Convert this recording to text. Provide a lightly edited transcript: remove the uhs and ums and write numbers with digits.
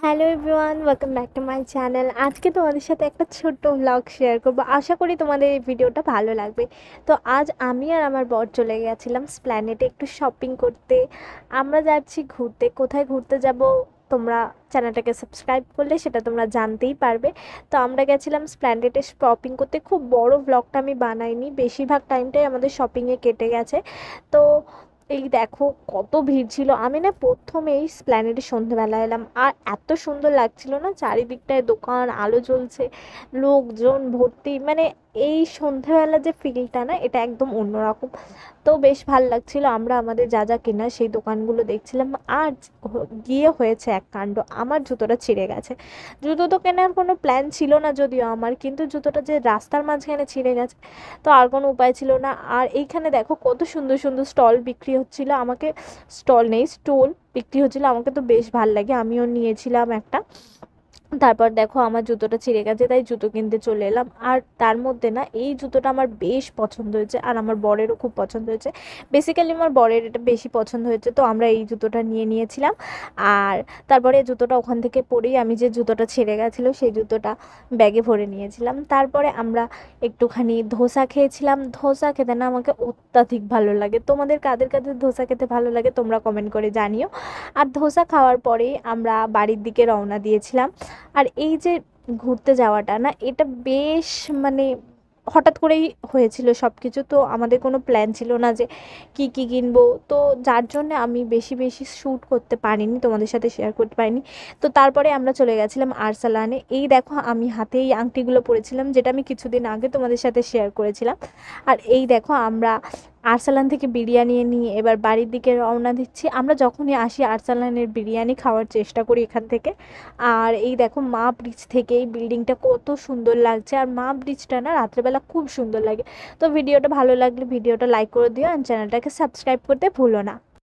Hello everyone, welcome back to my channel. আজকে তোমাদের সাথে একটা ছোট্ট ব্লগ শেয়ার করবো। আশা করি তোমাদের এই ভিডিওটা ভালো লাগবে। তো আজ আমি আর আমার বর চলে গেছিলাম স্প্ল্যানেটে একটু শপিং করতে। আমরা যাচ্ছি ঘুরতে। কোথায় ঘুরতে যাব তোমরা চ্যানেলটাকে সাবস্ক্রাইব করলে সেটা তোমরা জানতেই পারবে। তো আমরা গেছিলাম স্প্ল্যানেটে শপিং করতে। খুব বড় ব্লগটা আমি বানাইনি, বেশিরভাগ টাইমটাই আমাদের শপিংয়ে কেটে গেছে। তো এই দেখো কত ভিড় ছিল। আমি না প্রথমেই স্প্ল্যানেডে সন্ধ্যেবেলা এলাম, আর এত সুন্দর লাগছিল না, চারিদিকটায় দোকান, আলো জ্বলছে, লোকজন ভর্তি। মানে এই সন্ধ্যেবেলা যে ফিলটা না, এটা একদম অন্যরকম। তো বেশ ভাল লাগছিল। আমরা আমাদের যা যা কেনার সেই দোকানগুলো দেখছিলাম। আর গিয়ে হয়েছে এক কাণ্ড, আমার জুতোটা ছিঁড়ে গেছে। জুতো তো কেনার কোনো প্ল্যান ছিল না যদিও আমার, কিন্তু জুতোটা যে রাস্তার মাঝখানে ছিঁড়ে গেছে, তো আর কোনো উপায় ছিল না। আর এইখানে দেখো কত সুন্দর সুন্দর স্টল বিক্রি হচ্ছিল। আমাকে স্টল নেই, স্টল বিক্রি হচ্ছিল। আমাকে তো বেশ ভাল লাগে, আমিও নিয়েছিলাম একটা। তারপর দেখো আমার জুতোটা ছিঁড়ে গেছে, তাই জুতো কিনতে চলে এলাম। আর তার মধ্যে না এই জুতোটা আমার বেশ পছন্দ হয়েছে, আর আমার বরেরও খুব পছন্দ হয়েছে। বেসিক্যালি আমার বরের এটা বেশি পছন্দ হয়েছে, তো আমরা এই জুতোটা নিয়ে নিয়েছিলাম। আর তারপরে জুতোটা ওখান থেকে পরেই আমি যে জুতোটা ছিঁড়ে গেছিলো সেই জুতোটা ব্যাগে ভরে নিয়েছিলাম। তারপরে আমরা একটুখানি ধোসা খেয়েছিলাম। ধোসা খেতে না আমাকে অত্যাধিক ভালো লাগে। তোমাদের কাদের কাদের ধোসা খেতে ভালো লাগে তোমরা কমেন্ট করে জানিও। আর ধোসা খাওয়ার পরেই আমরা বাড়ির দিকে রওনা দিয়েছিলাম। আর এই যে ঘুরতে যাওয়াটা না, এটা বেশ মানে হঠাৎ করেই হয়েছিল সব কিছু। তো আমাদের কোনো প্ল্যান ছিল না যে কি কি কিনবো, তো যার জন্য আমি বেশি বেশি শ্যুট করতে পারিনি, তোমাদের সাথে শেয়ার করতে পারিনি। তো তারপরে আমরা চলে গেছিলাম আরসালানে। এই দেখো আমি হাতে এই আংটিগুলো পরেছিলাম, যেটা আমি কিছুদিন আগে তোমাদের সাথে শেয়ার করেছিলাম। আর এই দেখো আমরা আরসালান থেকে বিরিয়ানি নিয়ে এবার বাড়ির দিকে রওনা দিচ্ছি। আমরা যখনই আসি আরসালানের বিরিয়ানি খাওয়ার চেষ্টা করি এখান থেকে। আর এই দেখো মা ব্রিজ থেকে এই বিল্ডিংটা কত সুন্দর লাগছে, আর মা ব্রিজটা না রাত্রেবেলা খুব সুন্দর লাগে। তো ভিডিওটা ভালো লাগলে ভিডিওটা লাইক করে দিও, আর চ্যানেলটাকে সাবস্ক্রাইব করতে ভুলো না।